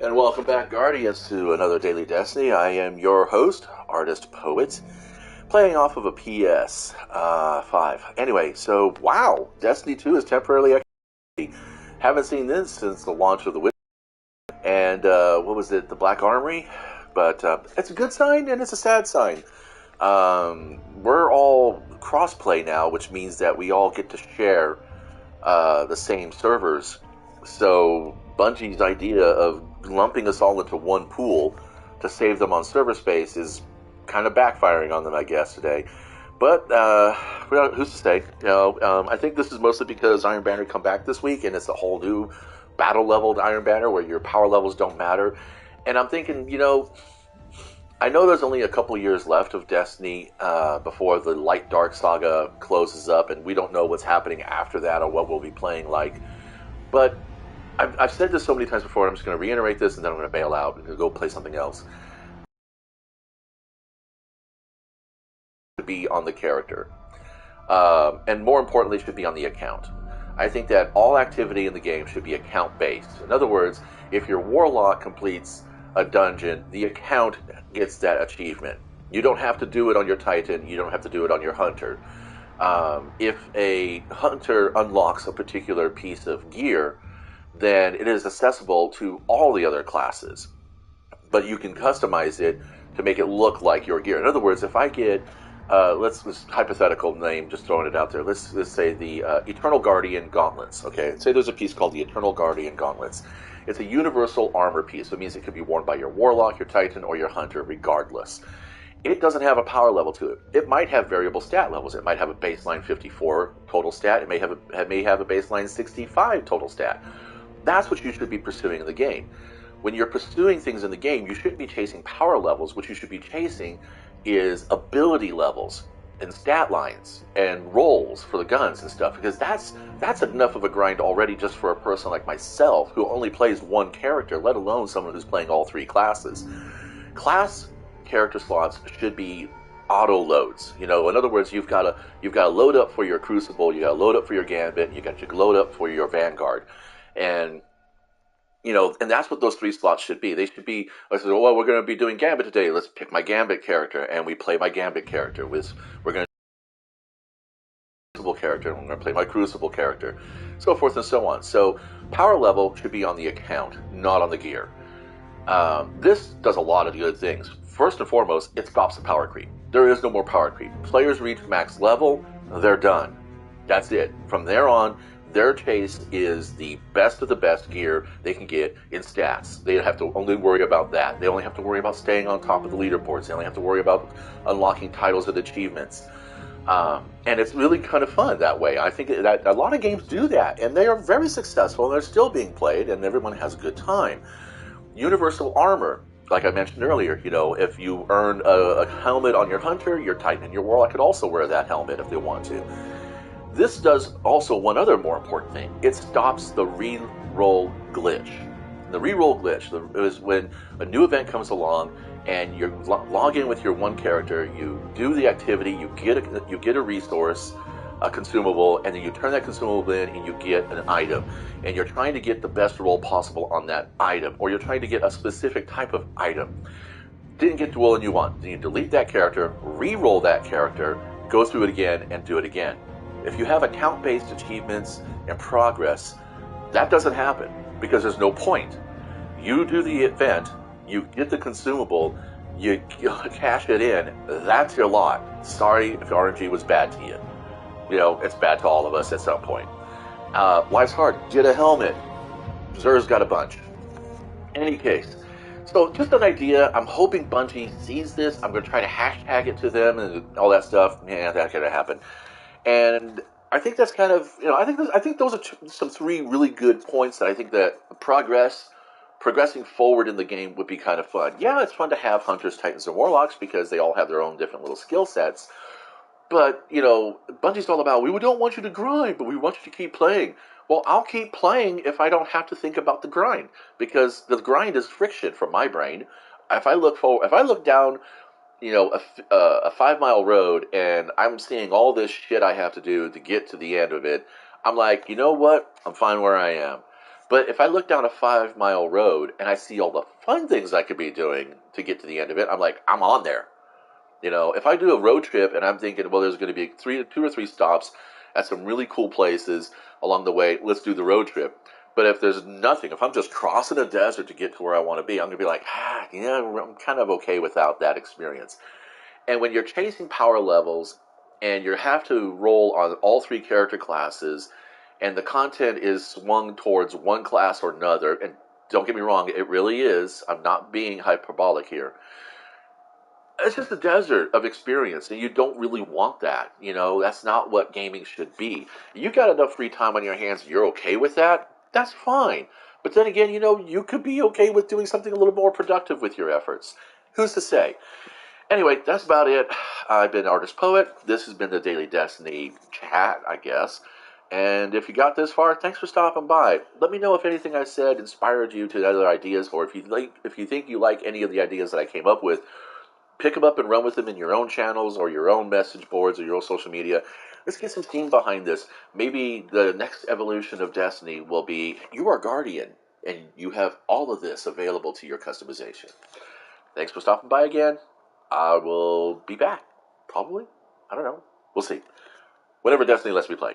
And welcome back, Guardians, to another Daily Destiny. I am your host, Artist Poet, playing off of a PS 5. Anyway, so wow, Destiny 2 is temporarily active. Haven't seen this since the launch of the Witcher and what was it, the Black Armory? But it's a good sign and it's a sad sign. We're all crossplay now, which means that we all get to share the same servers. So Bungie's idea of lumping us all into one pool to save them on server space is kind of backfiring on them, I guess, today. But who's to say? I think this is mostly because Iron Banner come back this week, and it's a whole new battle leveled Iron Banner where your power levels don't matter. And I'm thinking, I know there's only a couple years left of Destiny before the Light Dark saga closes up, and we don't know what's happening after that or what we'll be playing like. But I've said this so many times before, and I'm just going to reiterate this, and then I'm going to bail out and go play something else. To be on the character, and more importantly, should be on the account. I think that all activity in the game should be account-based. In other words, if your Warlock completes a dungeon, the account gets that achievement. You don't have to do it on your Titan, you don't have to do it on your Hunter. If a Hunter unlocks a particular piece of gear, then it is accessible to all the other classes. But you can customize it to make it look like your gear. In other words, if I get, let's hypothetical name, just throwing it out there. Let's say the Eternal Guardian Gauntlets. Okay, say there's a piece called the Eternal Guardian Gauntlets. It's a universal armor piece. It means it can be worn by your Warlock, your Titan, or your Hunter, regardless. It doesn't have a power level to it. It might have variable stat levels. It might have a baseline 54 total stat. It may have a baseline 65 total stat. That's what you should be pursuing in the game. When you're pursuing things in the game, you shouldn't be chasing power levels. What you should be chasing is ability levels and stat lines and rolls for the guns and stuff, because that's enough of a grind already just for a person like myself who only plays one character, let alone someone who's playing all three classes. Class character slots should be auto loads. In other words, you've got to load up for your Crucible, you got to load up for your Gambit, you got to load up for your Vanguard, and and that's what those three slots should be. They should be, I said, well, we're going to be doing Gambit today. Let's pick my Gambit character, and we play my Gambit character. We're going to Crucible character, and we're going to play my Crucible character, so forth and so on. So power level should be on the account, not on the gear. This does a lot of good things. First and foremost, it stops the power creep. There is no more power creep. Players reach max level, they're done. That's it. From there on, their chase is the best of the best gear they can get in stats. They have to only worry about that. They only have to worry about staying on top of the leaderboards. They only have to worry about unlocking titles and achievements. And it's really kind of fun that way. I think that a lot of games do that, and they are very successful, and they're still being played, and everyone has a good time. Universal armor, like I mentioned earlier, if you earn a helmet on your Hunter, your Titan and your Warlock could also wear that helmet if they want to. This does also one other more important thing. It stops the re-roll glitch. The re-roll glitch is when a new event comes along and you log in with your one character, you do the activity, you get a resource, a consumable, and then you turn that consumable in and you get an item. And you're trying to get the best roll possible on that item, or you're trying to get a specific type of item. Didn't get the one you want. Then you delete that character, re-roll that character, go through it again, and do it again. If you have account-based achievements and progress, that doesn't happen because there's no point. You do the event, you get the consumable, you cash it in, that's your lot. Sorry if RNG was bad to you. It's bad to all of us at some point. Life's hard. Get a helmet. Zer's got a bunch. In any case, so just an idea. I'm hoping Bungie sees this. I'm going to try to hashtag it to them and all that stuff. Yeah, that's going to happen. And I think that's kind of, I think those are some three really good points that I think that progressing forward in the game would be kind of fun. Yeah, it's fun to have Hunters, Titans, and Warlocks because they all have their own different little skill sets. But, Bungie's all about, we don't want you to grind, but we want you to keep playing. Well, I'll keep playing if I don't have to think about the grind, because the grind is friction for my brain. If I look down, a 5 mile road and I'm seeing all this shit I have to do to get to the end of it, I'm like, you know what? I'm fine where I am. But if I look down a 5 mile road and I see all the fun things I could be doing to get to the end of it, I'm like, I'm on there. If I do a road trip and I'm thinking, well, there's going to be two or three stops at some really cool places along the way, let's do the road trip. But if there's nothing, if I'm just crossing a desert to get to where I want to be, I'm going to be like, I'm kind of okay without that experience. And when you're chasing power levels and you have to roll on all three character classes and the content is swung towards one class or another, and don't get me wrong, it really is. I'm not being hyperbolic here. It's just a desert of experience, and you don't really want that. That's not what gaming should be. You got enough free time on your hands, you're okay with that, that's fine. But then again, you could be okay with doing something a little more productive with your efforts. Who's to say? Anyway, that's about it. I've been Artist Poet. This has been the Daily Destiny chat, I guess. And if you got this far, thanks for stopping by. Let me know if anything I said inspired you to other ideas, or if you think you like any of the ideas that I came up with, pick them up and run with them in your own channels or your own message boards or your own social media. Let's get some steam behind this. Maybe the next evolution of Destiny will be you are Guardian, and you have all of this available to your customization. Thanks for stopping by again. I will be back. Probably. I don't know. We'll see. Whenever Destiny lets me play.